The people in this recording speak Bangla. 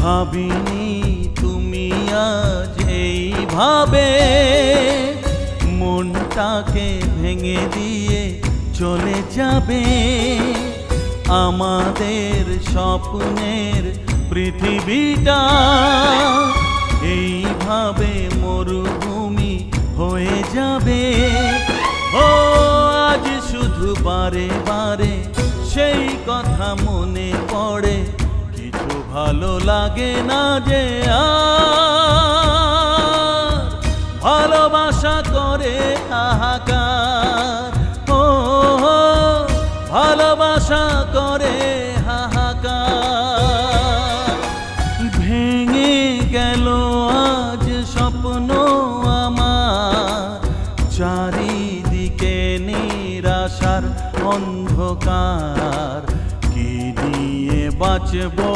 ভাবিনি তুমি আজ এইভাবে মনটাকে ভেঙে দিয়ে চলে যাবে। আমাদের স্বপ্নের পৃথিবীটা এইভাবে মরুভূমি হয়ে যাবে। ও আজ শুধু বারে বারে সেই কথা মনে পড়ে, কিছু ভালো লাগে না যে আর ভালোবাসা করে হাহাকার। ও ভালোবাসা করে হাহাকার। ভেঙে গেল আজ স্বপ্ন আমার, চারিদিকে নিরাশার অন্ধকার। কি নিয়ে বাঁচবো